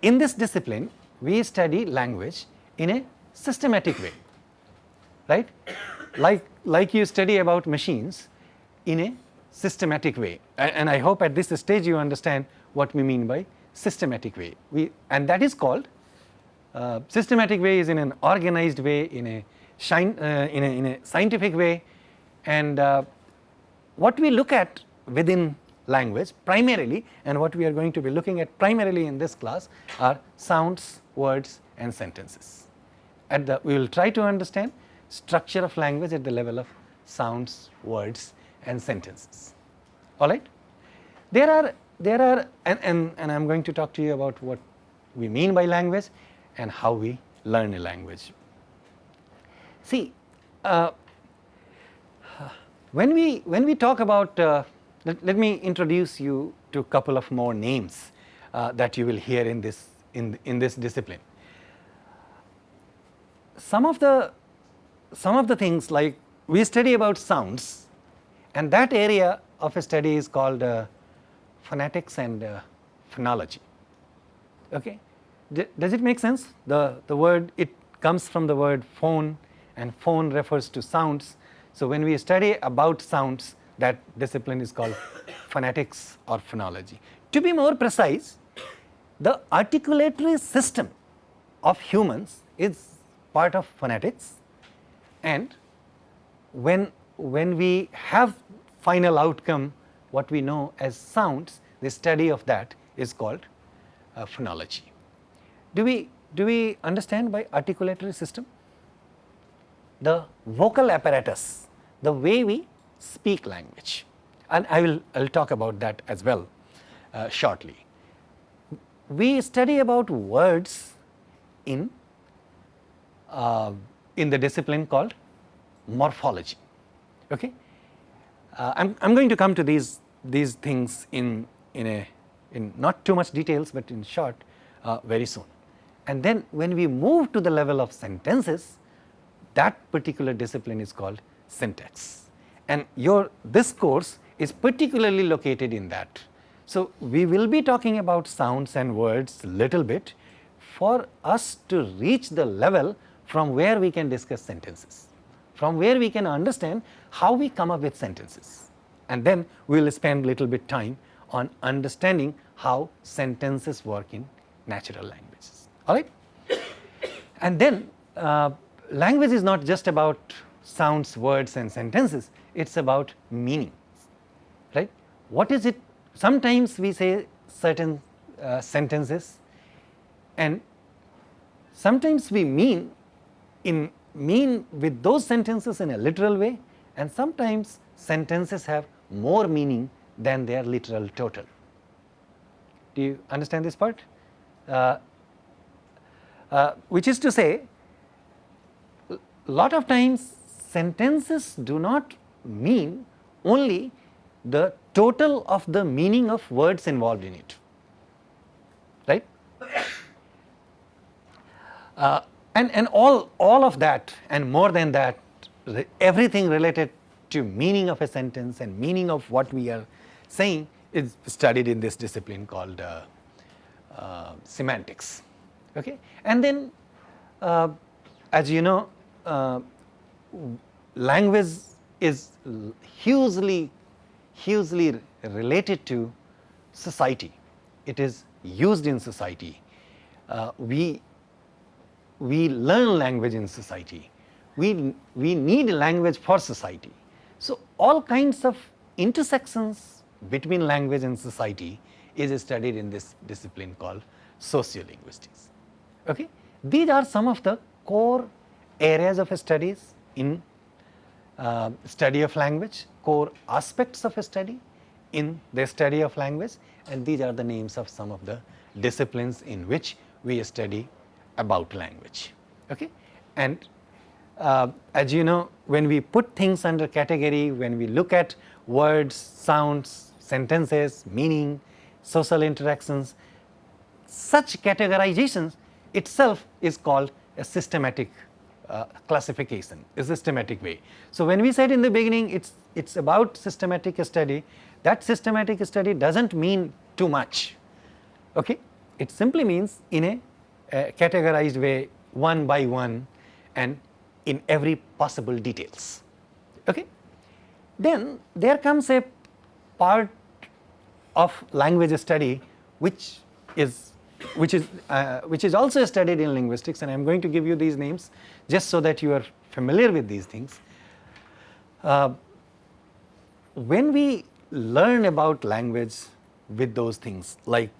in this discipline, we study language in a systematic way, right? Like you study about machines in a systematic way. And I hope at this stage you understand what we mean by systematic way. And that is called, systematic way is in an organized way, in a scientific way. And what we look at within language primarily, and what we are going to be looking at primarily in this class, are sounds, words and sentences. We will try to understand structure of language at the level of sounds, words and sentences. All right? There are and I'm going to talk to you about what we mean by language and how we learn a language. See, when we talk about, let me introduce you to a couple of more names that you will hear in this discipline. Some of the things, like we study about sounds, and that area of a study is called phonetics and phonology. Okay, does it make sense? The word, it comes from the word phone, and phone refers to sounds. So when we study about sounds, that discipline is called phonetics or phonology. To be more precise, the articulatory system of humans is part of phonetics, and when we have final outcome, what we know as sounds, the study of that is called phonology. Do we understand by articulatory system? The vocal apparatus, the way we speak language, and I'll talk about that as well shortly. We study about words in the discipline called morphology. Okay, I'm going to come to these things in not too much details, but in short, very soon. And then when we move to the level of sentences, that particular discipline is called syntax. And this course is particularly located in that. So we will be talking about sounds and words a little bit for us to reach the level from where we can discuss sentences, from where we can understand how we come up with sentences. And then we will spend a little bit time on understanding how sentences work in natural languages. All right? And then language is not just about sounds, words and sentences, it's about meaning, right? What is it? Sometimes we say certain sentences, and sometimes we mean with those sentences in a literal way, and sometimes sentences have more meaning than their literal total. Do you understand this part? Which is to say, a lot of times sentences do not mean only the total of the meaning of words involved in it, right? And all of that and more than that, everything related to meaning of a sentence and meaning of what we are saying is studied in this discipline called semantics. Okay, and then as you know, language is hugely related to society. It is used in society. We learn language in society. We need language for society. So all kinds of intersections between language and society is studied in this discipline called sociolinguistics. Okay, these are some of the core areas of studies in study of language, core aspects of a study in the study of language, and these are the names of some of the disciplines in which we study about language. Okay, and as you know, when we put things under category, when we look at words, sounds, sentences, meaning, social interactions, such categorizations itself is called a systematic classification, a systematic way. So when we said in the beginning it's about systematic study, that systematic study doesn't mean too much. Okay, it simply means in a categorized way, one by one, and in every possible details. Okay? Then there comes a part of language study which is also studied in linguistics, and I am going to give you these names just so that you are familiar with these things. When we learn about language with those things like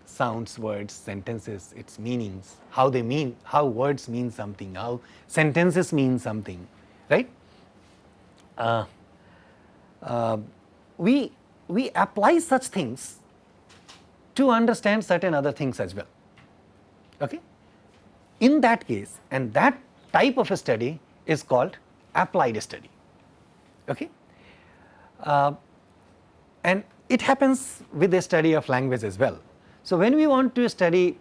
sounds, words, sentences, its meanings, how they mean, how words mean something, how sentences mean something, right? We apply such things to understand certain other things as well. Okay? In that case, and that type of a study is called applied study. Okay? And it happens with the study of language as well. So when we want to study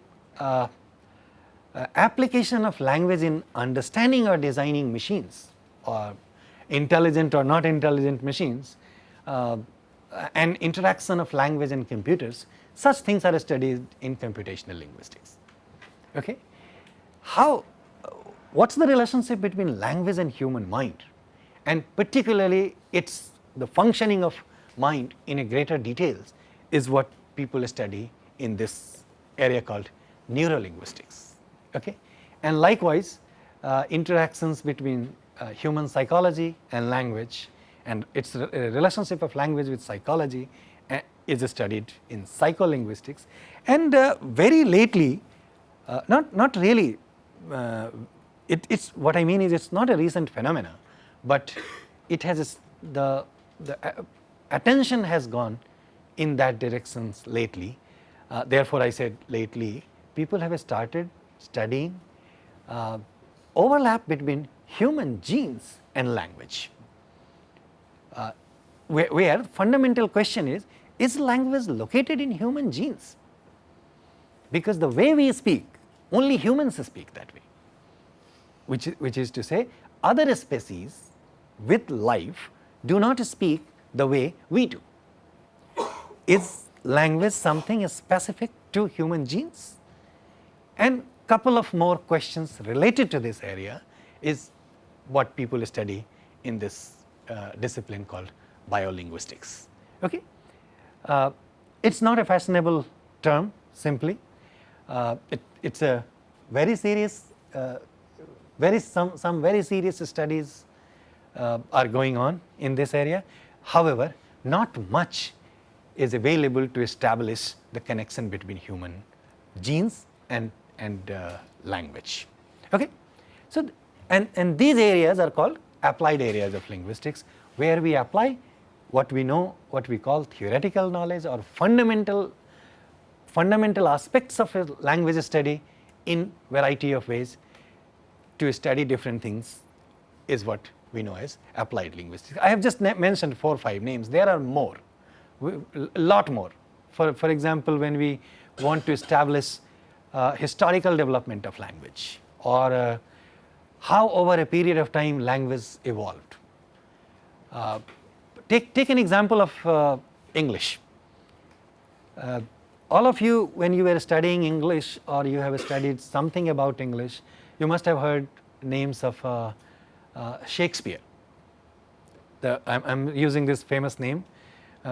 application of language in understanding or designing machines, or intelligent or not intelligent machines, and interaction of language and computers, such things are studied in computational linguistics. Okay? What's the relationship between language and human mind, and particularly the functioning of mind in a greater details is what people study in this area called neurolinguistics. Okay? And likewise, interactions between human psychology and language, and its relationship of language with psychology is studied in psycholinguistics. And very lately, not really, it's what I mean is it's not a recent phenomena, but it has the attention has gone in that directions lately. Therefore, I said lately, people have started studying overlap between human genes and language. Where fundamental question is language located in human genes? Because the way we speak, only humans speak that way, which is to say, other species with life do not speak the way we do. Is language something specific to human genes? And couple of more questions related to this area is what people study in this discipline called biolinguistics. Okay? It's not a fashionable term simply. It's a very serious, some very serious studies are going on in this area. However, not much is available to establish the connection between human genes and language. Okay? So, and these areas are called applied areas of linguistics, where we apply what we know, what we call theoretical knowledge or fundamental aspects of a language study in variety of ways to study different things, is what we know as applied linguistics. I have just mentioned 4 or 5 names. There are more, a lot more. For example, when we want to establish historical development of language, or how over a period of time language evolved. Take an example of English. All of you, when you were studying English or you have studied something about English, you must have heard names of Shakespeare. I'm using this famous name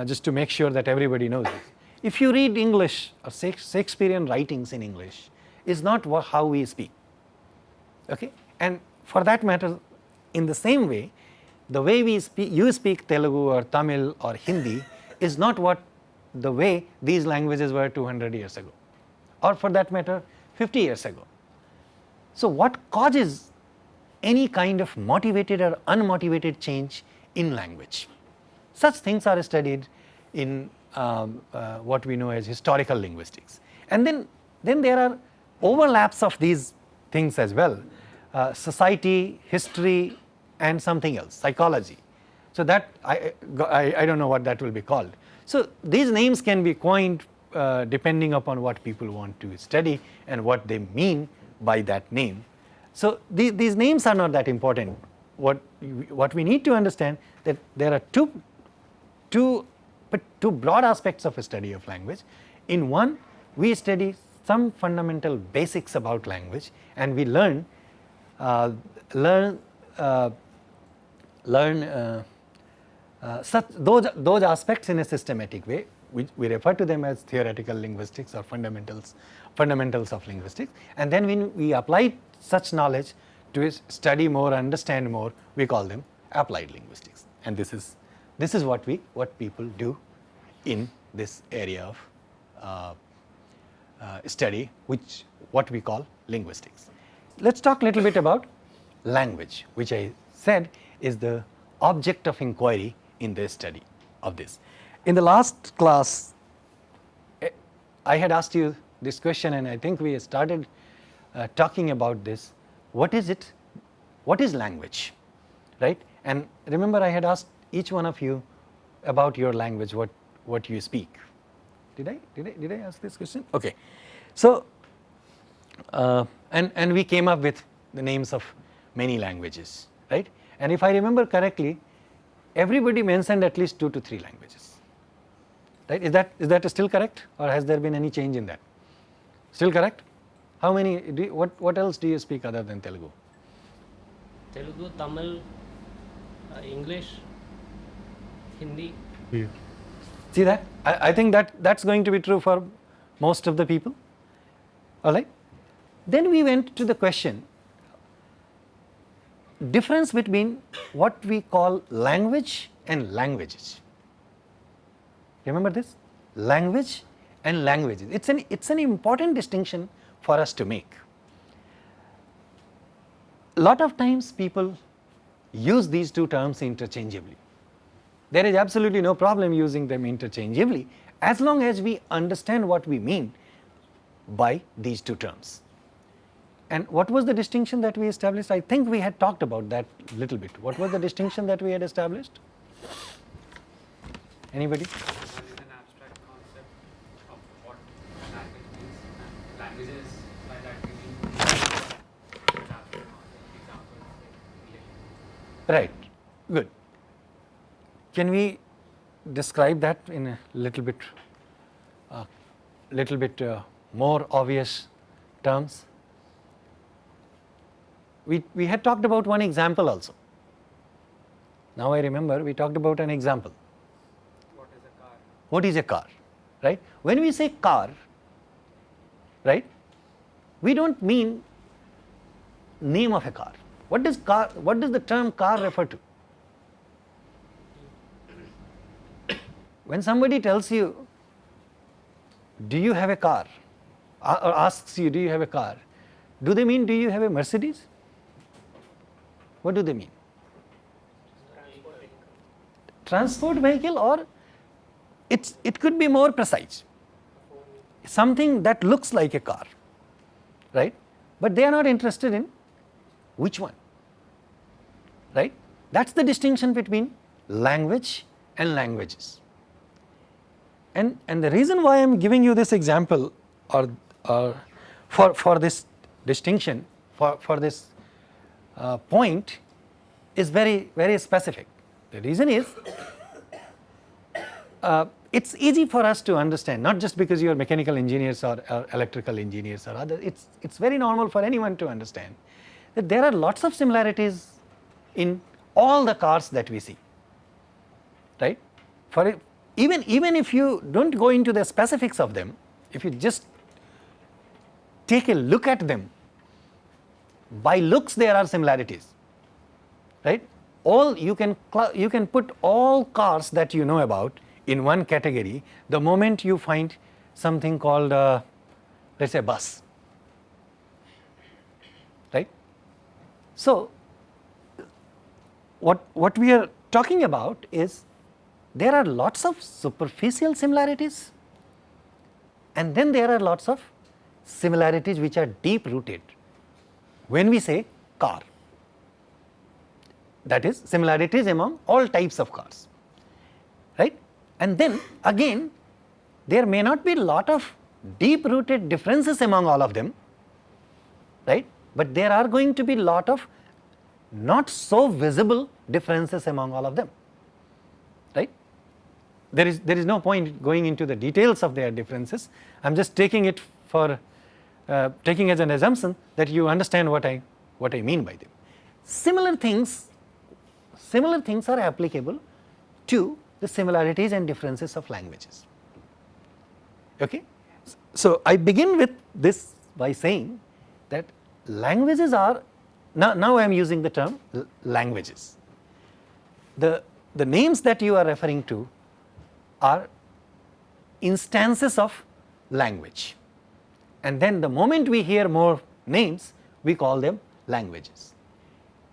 just to make sure that everybody knows it. If you read English or Shakespearean writings in English, is not how we speak. Okay? And for that matter, in the same way, the way you speak Telugu or Tamil or Hindi is not the way these languages were 200 years ago, or for that matter 50 years ago. So what causes any kind of motivated or unmotivated change in language? Such things are studied in what we know as historical linguistics. And then there are overlaps of these things as well. Society, history, and something else, psychology. So that I don't know what that will be called. So these names can be coined depending upon what people want to study and what they mean by that name. So these names are not that important. What we need to understand that there are two broad aspects of a study of language. In one, we study some fundamental basics about language, and we learn learn such those aspects in a systematic way. We refer to them as theoretical linguistics or fundamentals of linguistics, and then when we apply such knowledge to study more, understand more, we call them applied linguistics. And this is what people do in this area of study, what we call linguistics. Let's talk a little bit about language, which I said is the object of inquiry in the study of this. In the last class, I had asked you this question, and I think we started talking about this. What is it? What is language, right? And remember, I had asked each one of you about your language, what you speak. Did I ask this question? Okay. So, and we came up with the names of many languages, right? And if I remember correctly, everybody mentioned at least 2 to 3 languages, right? Is that still correct, or has there been any change in that? Still correct? How many? What else do you speak other than Telugu? Telugu, Tamil, English, Hindi. Yeah. See that? I think that's going to be true for most of the people. All right. Then we went to the question, difference between what we call language and languages. Remember this? Language and languages. It's an important distinction for us to make. A lot of times people use these two terms interchangeably. There is absolutely no problem using them interchangeably as long as we understand what we mean by these two terms. And what was the distinction that we established? I think we had talked about that a little bit. What was the distinction that we had established? Anybody? One is an abstract concept of what language means, and languages by that we mean examples. Right. Good. Can we describe that in a little bit more obvious terms? We had talked about one example also. Now I remember we talked about an example. What is a car? What is a car, right? When we say car, right, we don't mean name of a car. What does the term car refer to? When somebody tells you, do you have a car, or asks you, do you have a car, do they mean, do you have a Mercedes? What do they mean? Transport vehicle, or it could be more precise. Something that looks like a car, right? But they are not interested in which one, right? That's the distinction between language and languages. And the reason why I am giving you this example, or for this distinction, for this point, is very, very specific. The reason is, it's easy for us to understand, not just because you are mechanical engineers or electrical engineers or other. It's very normal for anyone to understand that there are lots of similarities in all the cars that we see, right? Even if you don't go into the specifics of them, if you just take a look at them, by looks there are similarities, right? You can put all cars that you know about in one category the moment you find something called let's say bus, right? So what we are talking about is there are lots of superficial similarities, and then there are lots of similarities which are deep rooted. When we say car, that is similarities among all types of cars, right? And then again, there may not be a lot of deep rooted differences among all of them, right? But there are going to be a lot of not so visible differences among all of them, right? There is no point going into the details of their differences. I am just taking it for taking as an assumption that you understand what I mean by them. Similar things are applicable to the similarities and differences of languages. Okay? So, I begin with this by saying that languages are, now I am using the term languages. The names that you are referring to are instances of language, and then the moment we hear more names, we call them languages,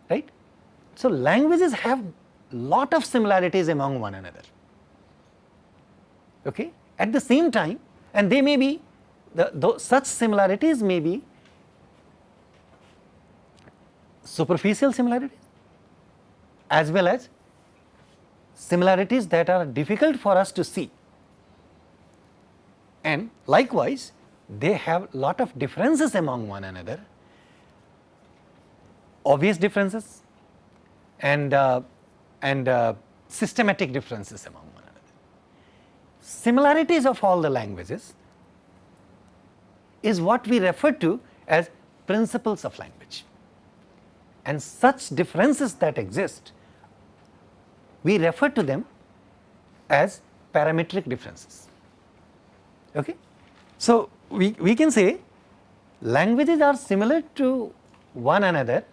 right? So, languages have lot of similarities among one another, okay? At the same time, and they may be, such similarities may be superficial similarities as well as similarities that are difficult for us to see, and likewise they have lot of differences among one another, obvious differences and systematic differences among one another. Similarities of all the languages is what we refer to as principles of language, and such differences that exist, we refer to them as parametric differences. Okay? So, we can say languages are similar to one another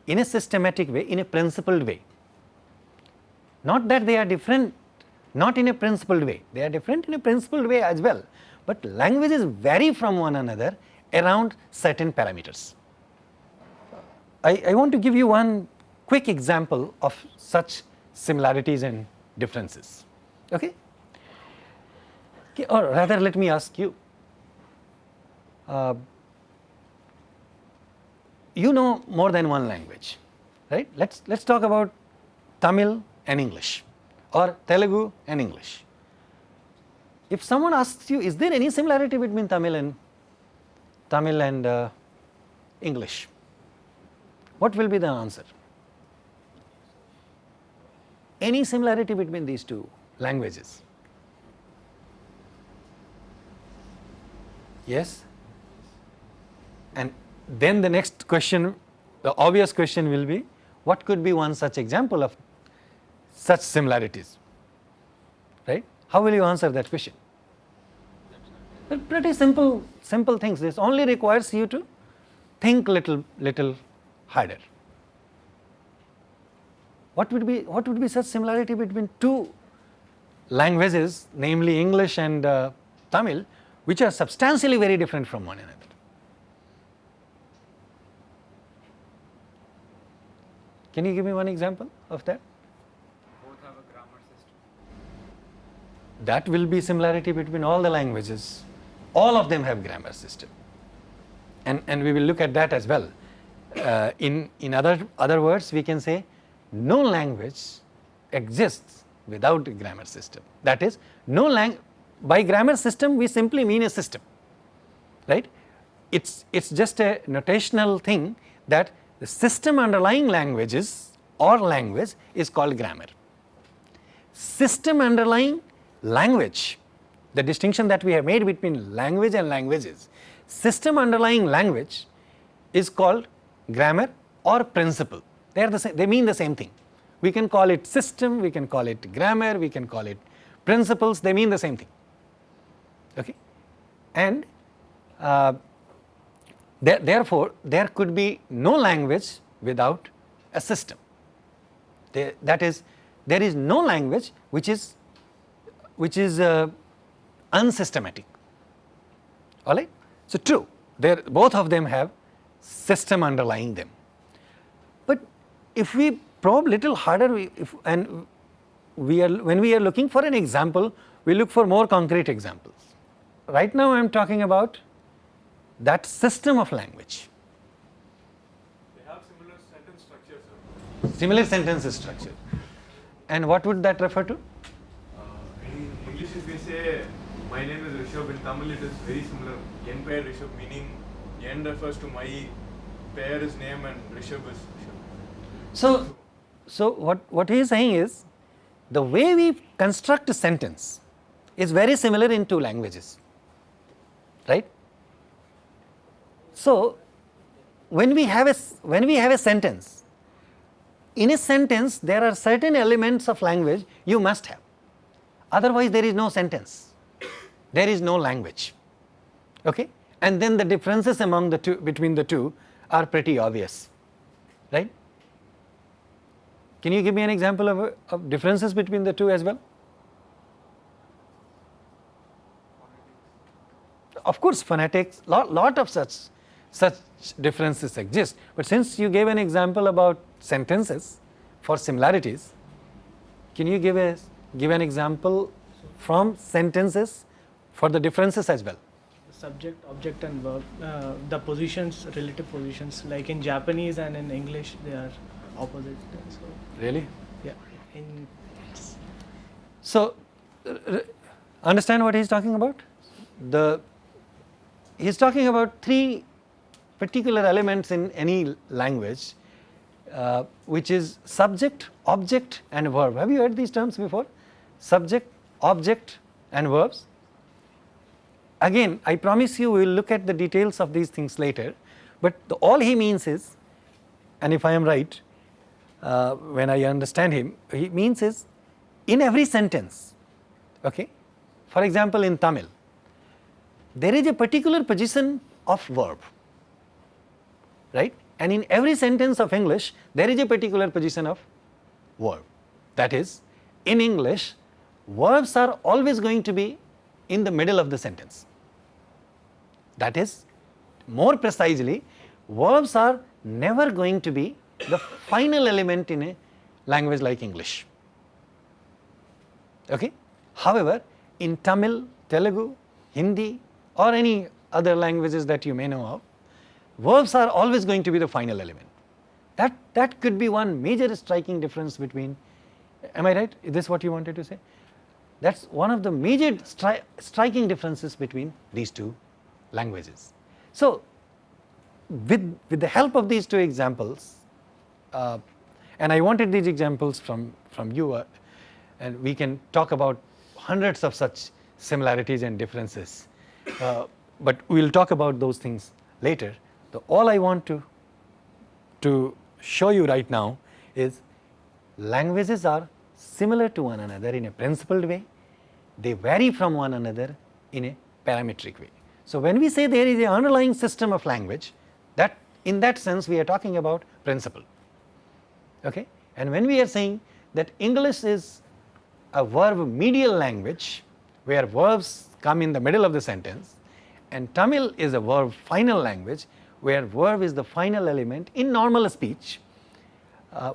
in a systematic way, in a principled way. Not that they are different, not in a principled way, they are different in a principled way as well, but languages vary from one another around certain parameters. I want to give you one quick example of such similarities and differences. Okay? Or rather, let me ask you, you know more than one language, right? Let's talk about Tamil and English, or Telugu and English. If someone asks you, is there any similarity between Tamil and English? What will be the answer? Any similarity between these two languages? Yes? And then the next question, the obvious question will be, what could be one such example of such similarities? Right? How will you answer that question? Pretty simple things. This only requires you to think little harder. What would be such similarity between two languages, namely English and Tamil, which are substantially very different from one another? Can you give me one example of that? Both have a grammar system. That will be similarity between all the languages. All of them have grammar system, and we will look at that as well. In other words, we can say no language exists without a grammar system. That is, by grammar system we simply mean a system, right? It's just a notational thing that the system underlying languages or language is called grammar. System underlying language, the distinction that we have made between language and languages, system underlying language is called grammar or principle. They are the same, they mean the same thing. We can call it system, we can call it grammar, we can call it principles, they mean the same thing. Okay? And therefore, there could be no language without a system. That is, there is no language which is unsystematic. All right? So, true, both of them have system underlying them. But if we probe little harder, when we are looking for an example, we look for more concrete examples. Right now I am talking about that system of language. They have similar sentence structure, sir. Similar sentence structure. And what would that refer to? In English, if we say, my name is Rishabh, in Tamil it is very similar. Yen pair Rishabh, meaning Yen refers to my, pair is name, and Rishabh is Rishabh. So what he is saying is, the way we construct a sentence is very similar in two languages, right? So when we have a sentence, in a sentence there are certain elements of language you must have, otherwise there is no sentence, there is no language. Okay? And then the differences among the two, between the two, are pretty obvious, right? Can you give me an example of differences between the two as well? Of course, phonetics, lot of such differences exist, but since you gave an example about sentences for similarities, can you give an example from sentences for the differences as well? Subject, object and verb, the positions, relative positions, like in Japanese and in English they are opposite. So Really? yeah, in So, understand what he is talking about? He is talking about three particular elements in any language, which is subject, object and verb. Have you heard these terms before? Subject, object and verbs. Again, I promise you we will look at the details of these things later, but all he means is, and if I am right, when I understand him, he means is in every sentence, okay? For example, in Tamil, there is a particular position of verb, right? And in every sentence of English, there is a particular position of verb. That is, in English, verbs are always going to be in the middle of the sentence. That is, more precisely, verbs are never going to be the final element in a language like English. Okay? However, in Tamil, Telugu, Hindi or any other languages that you may know of, verbs are always going to be the final element. That could be one major striking difference between, am I right? Is this what you wanted to say? That's one of the major striking differences between these two languages. So, with the help of these two examples, and I wanted these examples from you, and we can talk about hundreds of such similarities and differences, but we will talk about those things later. So, all I want to show you right now is languages are similar to one another in a principled way, they vary from one another in a parametric way. So, when we say there is an underlying system of language, that in that sense we are talking about principle. Okay? And when we are saying that English is a verb medial language where verbs come in the middle of the sentence, and Tamil is a verb final language where verb is the final element in normal speech,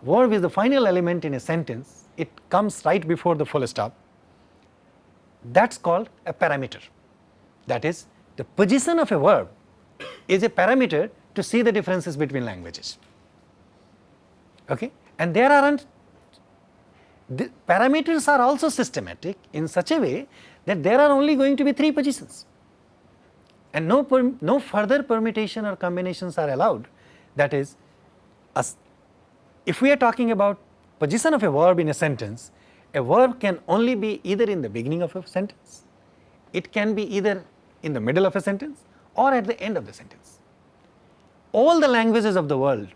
verb is the final element in a sentence, it comes right before the full stop, that is called a parameter. That is, the position of a verb is a parameter to see the differences between languages. Okay? And there aren't, the parameters are also systematic in such a way that there are only going to be three positions, and no further permutation or combinations are allowed. That is, if we are talking about position of a verb in a sentence, a verb can only be either in the beginning of a sentence, it can be either in the middle of a sentence or at the end of the sentence. All the languages of the world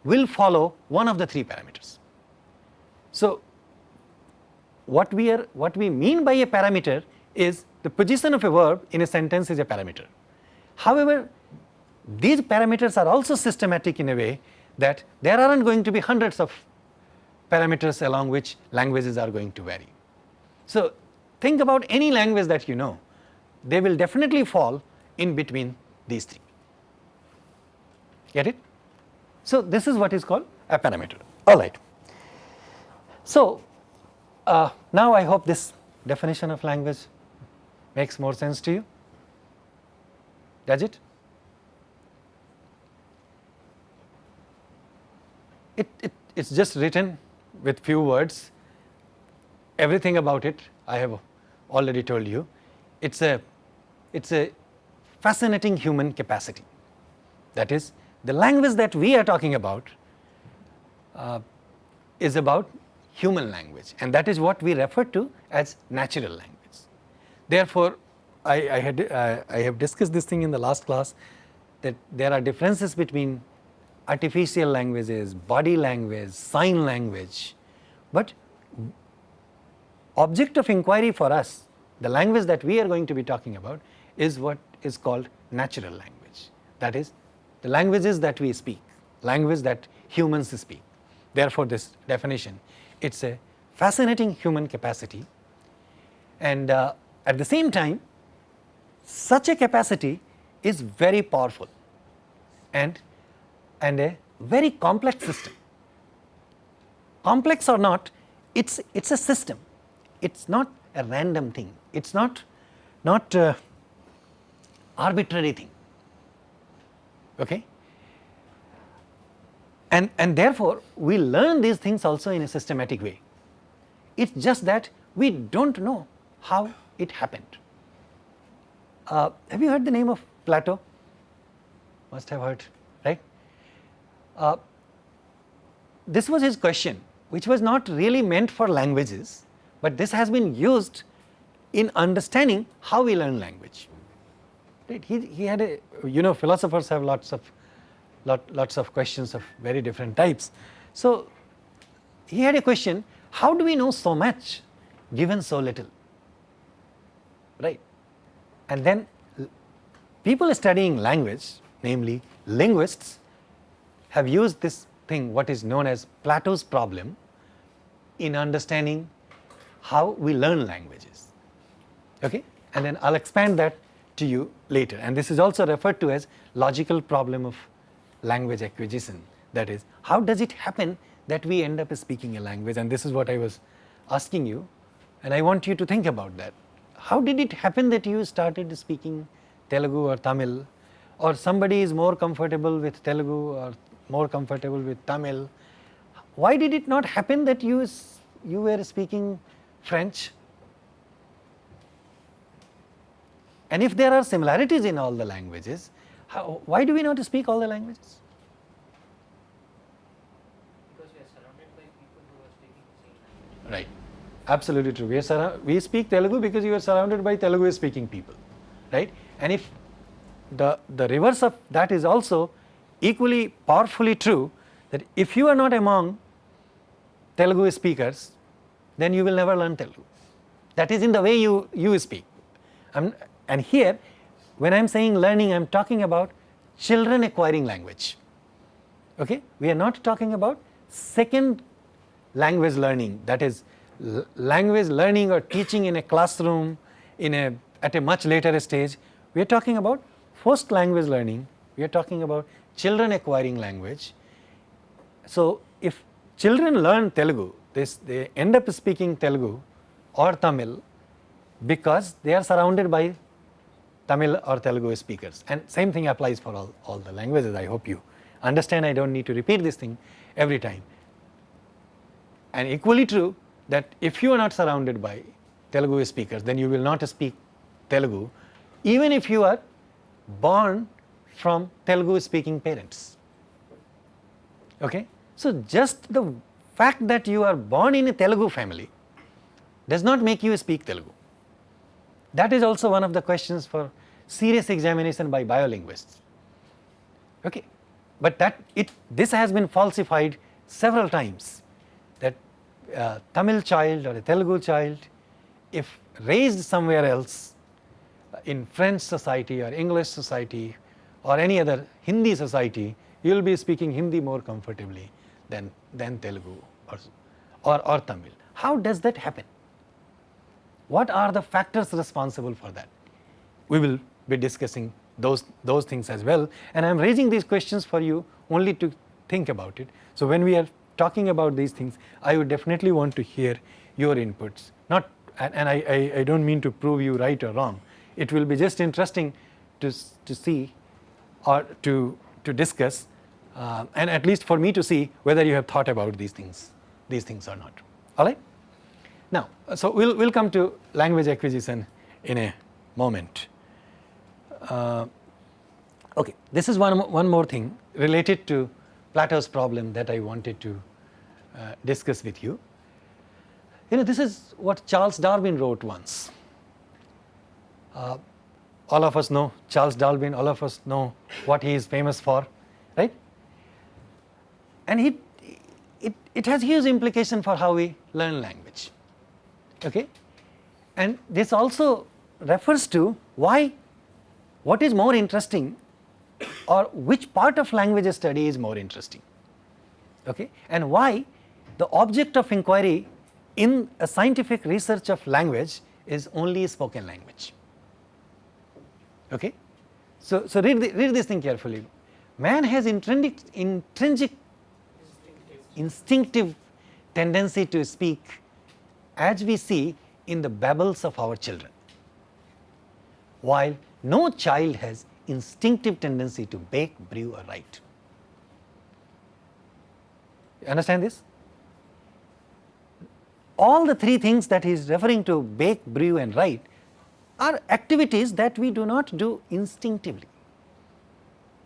will follow one of the three parameters. So, what we mean by a parameter is the position of a verb in a sentence is a parameter. However, these parameters are also systematic in a way that there aren't going to be hundreds of parameters along which languages are going to vary. So, think about any language that you know, they will definitely fall in between these three. Get it? So, this is what is called a parameter. All right. So, now I hope this definition of language makes more sense to you. Does it? It's just written with few words. Everything about it I have already told you. It's a fascinating human capacity. That is, the language that we are talking about is about human language, and that is what we refer to as natural language. Therefore, I have discussed this thing in the last class, that there are differences between artificial languages, body language, sign language, but object of inquiry for us, the language that we are going to be talking about, is what is called natural language. That is, the languages that we speak, language that humans speak. Therefore, this definition, it's a fascinating human capacity, and at the same time, such a capacity is very powerful and a very complex system. Complex or not, it's a system. It's not a random thing. It's not arbitrary thing. Okay? And therefore, we learn these things also in a systematic way. It's just that we don't know how it happened. Have you heard the name of Plato? Must have heard, right? This was his question, which was not really meant for languages, but this has been used in understanding how we learn language. Right? He had a, philosophers have lots of questions of very different types. So he had a question, how do we know so much given so little? Right? And then people studying language, namely linguists, have used this thing, what is known as Plato's problem, in understanding how we learn languages. Okay? And then I'll expand that to you later. And this is also referred to as logical problem of language acquisition. That is, how does it happen that we end up speaking a language? And this is what I was asking you, and I want you to think about that. How did it happen that you started speaking Telugu or Tamil, or somebody is more comfortable with Telugu or more comfortable with Tamil? Why did it not happen that you were speaking French? And if there are similarities in all the languages, why do we not speak all the languages? Because we are surrounded by people who are speaking the same language. Right, absolutely true. We speak Telugu because you are surrounded by Telugu speaking people, right? And if the reverse of that is also equally powerfully true, that if you are not among Telugu speakers, then you will never learn Telugu. That is in the way you speak. And here, when I am saying learning, I am talking about children acquiring language. Okay? We are not talking about second language learning, that is language learning or teaching in a classroom at a much later stage. We are talking about first language learning. We are talking about children acquiring language. So if children learn Telugu, they end up speaking Telugu or Tamil because they are surrounded by Tamil or Telugu speakers. And same thing applies for all the languages. I hope you understand. I don't need to repeat this thing every time. And equally true that if you are not surrounded by Telugu speakers, then you will not speak Telugu, even if you are born from Telugu speaking parents. Okay? So just the fact that you are born in a Telugu family does not make you speak Telugu. That is also one of the questions for serious examination by biolinguists. Okay? But this has been falsified several times, that Tamil child or a Telugu child, if raised somewhere else, in French society or English society or any other Hindi society, you will be speaking Hindi more comfortably than Telugu or Tamil. How does that happen? What are the factors responsible for that? We will be discussing those things as well, and I am raising these questions for you only to think about it. So when we are talking about these things, I would definitely want to hear your inputs. I don't mean to prove you right or wrong. It will be just interesting to see or to discuss, and at least for me to see whether you have thought about these things or not. All right? Now, so we'll come to language acquisition in a moment. Okay, this is one more thing related to Plato's problem that I wanted to discuss with you. This is what Charles Darwin wrote once. all of us know Charles Darwin, all of us know what he is famous for, right? And it has huge implication for how we learn language, okay? And this also refers to what is more interesting, or which part of language study is more interesting, okay? And why the object of inquiry in a scientific research of language is only spoken language, okay? So read this thing carefully. Man has intrinsic instinctive tendency to speak, as we see in the babbles of our children, while no child has instinctive tendency to bake, brew or write. You understand this? All the three things that he is referring to, bake, brew and write, are activities that we do not do instinctively.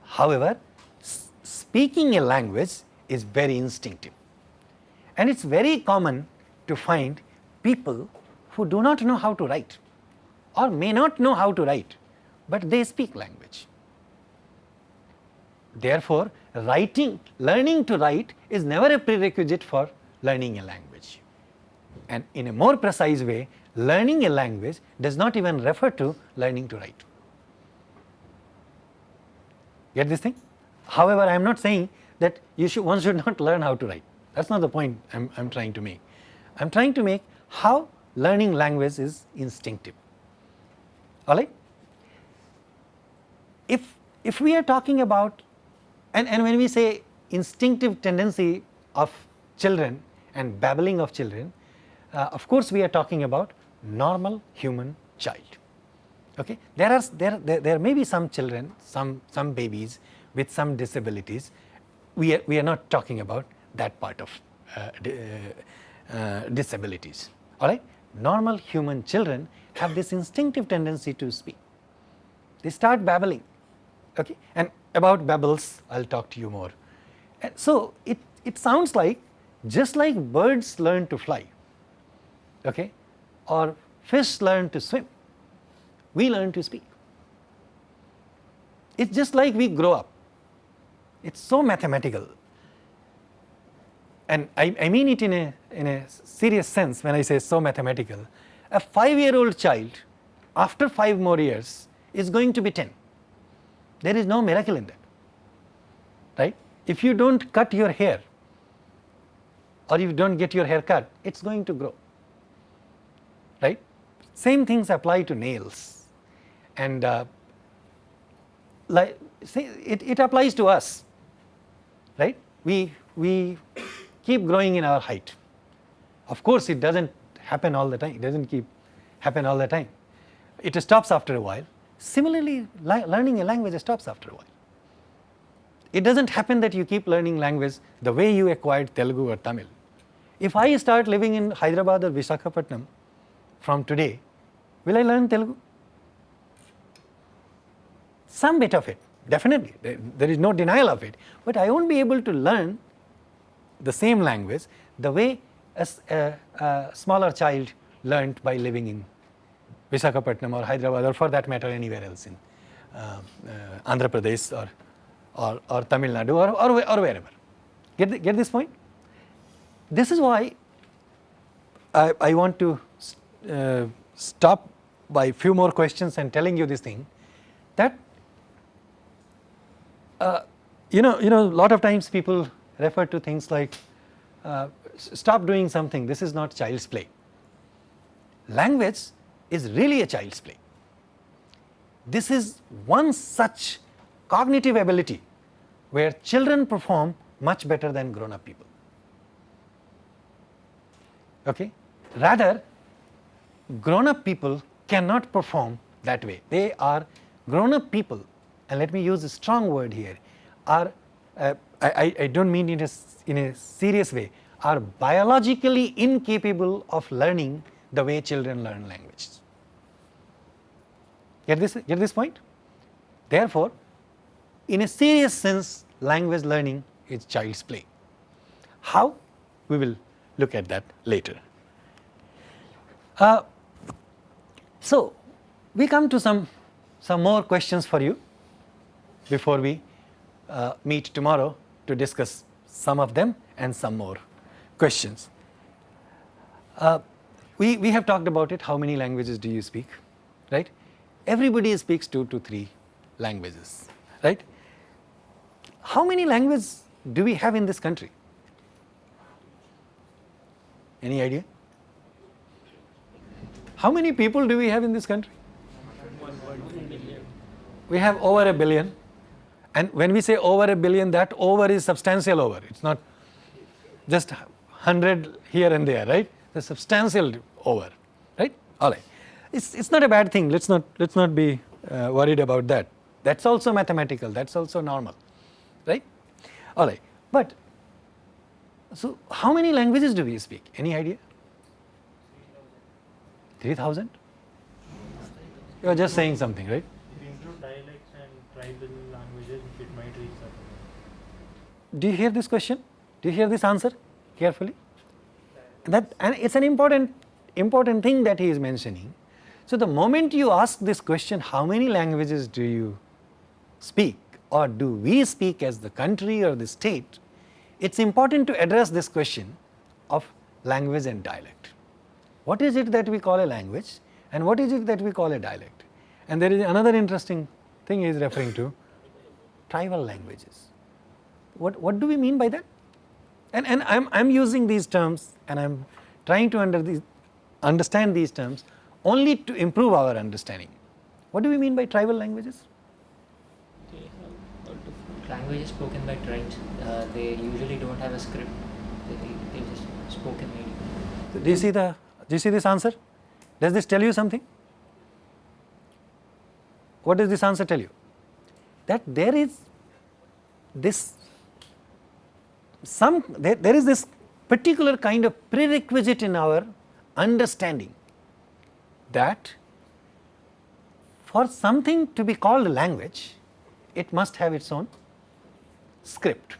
However, speaking a language is very instinctive, and it's very common to find people who do not know how to write or may not know how to write, but they speak language. Therefore, learning to write is never a prerequisite for learning a language. And in a more precise way, learning a language does not even refer to learning to write. Get this thing? However, I am not saying that one should not learn how to write. That's not the point I'm trying to make. I'm trying to make how learning language is instinctive. All right? If we are talking about, and when we say instinctive tendency of children and babbling of children, of course we are talking about normal human child. Okay? There may be some children, some babies with some disabilities. We are not talking about that part of disabilities. All right? Normal human children have this instinctive tendency to speak. They start babbling. Okay? And about babbles, I'll talk to you more. And so it sounds like just like birds learn to fly, okay, or fish learn to swim, we learn to speak. It's just like we grow up. It's so mathematical. And I mean it in a serious sense when I say so mathematical. A 5-year-old child, after 5 more years, is going to be 10. There is no miracle in that, right? If you don't cut your hair, or if you don't get your hair cut, it's going to grow, right? Same things apply to nails, and it applies to us, right? We keep growing in our height. Of course, it doesn't happen all the time. It doesn't happen all the time. It stops after a while. Similarly, learning a language stops after a while. It doesn't happen that you keep learning language the way you acquired Telugu or Tamil. If I start living in Hyderabad or Visakhapatnam from today, will I learn Telugu? Some bit of it, definitely. There is no denial of it. But I won't be able to learn the same language the way a smaller child learned by living in Visakhapatnam or Hyderabad, or for that matter anywhere else in Andhra Pradesh or Tamil Nadu or wherever. Get this point? This is why I want to stop by a few more questions and telling you this thing, that a lot of times people refer to things like stop doing something, this is not child's play. Language is really a child's play. This is one such cognitive ability where children perform much better than grown-up people. Okay? Rather, grown-up people cannot perform that way. They are grown-up people, and let me use a strong word here, are I don't mean it in a serious way, are biologically incapable of learning the way children learn languages. Get this point? Therefore, in a serious sense, language learning is child's play. How? We will look at that later. So, we come to some some more questions for you before we meet tomorrow to discuss some of them and some more questions. We have talked about it. How many languages do you speak, right? Everybody speaks 2 to 3 languages, right? How many languages do we have in this country? Any idea? How many people do we have in this country? We have over 1 billion. And when we say over 1 billion, that over is substantial over. It's not just 100 here and there, right? The substantial over, right? All right. It's not a bad thing. Let's not be worried about that. That's also mathematical. That's also normal, right? All right. But so how many languages do we speak? Any idea? 3,000? You are just saying something, right? If you include dialects and tribal languages, it might reach that. Do you hear this question? Do you hear this answer carefully? And it's an important thing that he is mentioning. So the moment you ask this question, how many languages do you speak, or do we speak as the country or the state, it's important to address this question of language and dialect. What is it that we call a language, and what is it that we call a dialect? And there is another interesting thing he is referring to, tribal languages. What do we mean by that? And I'm using these terms, and I'm trying to understand these terms only to improve our understanding. What do we mean by tribal languages? Languages spoken by tribes, they usually don't have a script. They just spoken maybe. Do you see this answer? Does this tell you something? What does this answer tell you? That there is this particular kind of prerequisite in our understanding, that for something to be called language, it must have its own script,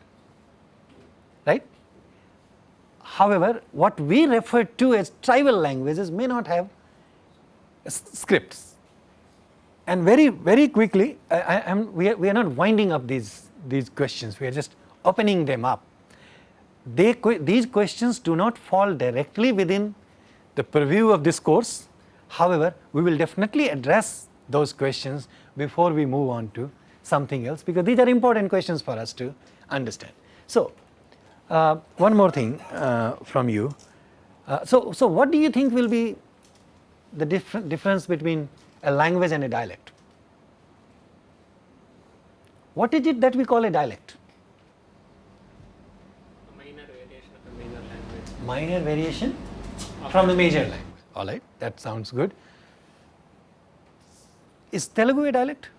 right? However, what we refer to as tribal languages may not have scripts. And very, very quickly, we are not winding up these questions, we are just opening them up. These questions do not fall directly within the purview of this course. However, we will definitely address those questions before we move on to something else, because these are important questions for us to understand. So, one more thing from you. So what do you think will be the difference between a language and a dialect? What is it that we call a dialect? A minor variation of a major language. Minor variation from a major language. All right, that sounds good. Is Telugu a dialect?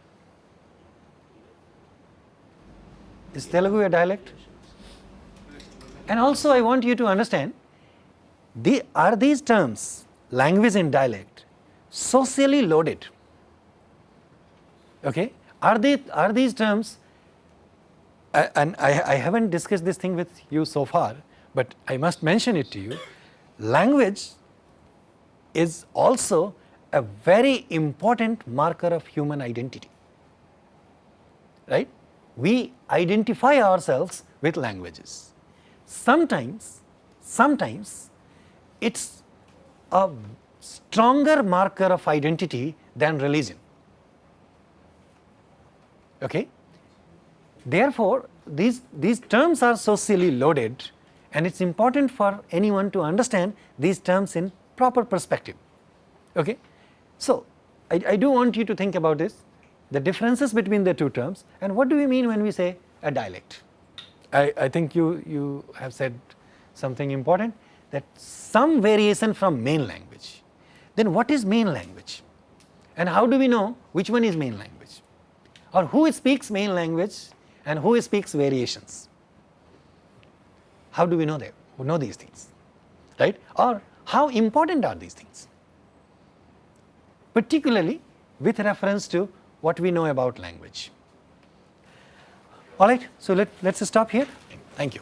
Is Telugu a dialect? And also I want you to understand, are these terms, language and dialect, socially loaded? Okay, are these terms, and I haven't discussed this thing with you so far, but I must mention it to you. Language is also a very important marker of human identity, right? We identify ourselves with languages. Sometimes it's a stronger marker of identity than religion. Okay? Therefore, these terms are socially loaded, and it's important for anyone to understand these terms in proper perspective. Okay? So, I do want you to think about this, the differences between the two terms, and what do we mean when we say a dialect. I think you have said something important, that some variation from main language. Then what is main language? And how do we know which one is main language? Or who speaks main language and who speaks variations? How do we know that? We know these things, right? Or how important are these things? Particularly with reference to what we know about language. All right, so let's stop here. Thank you.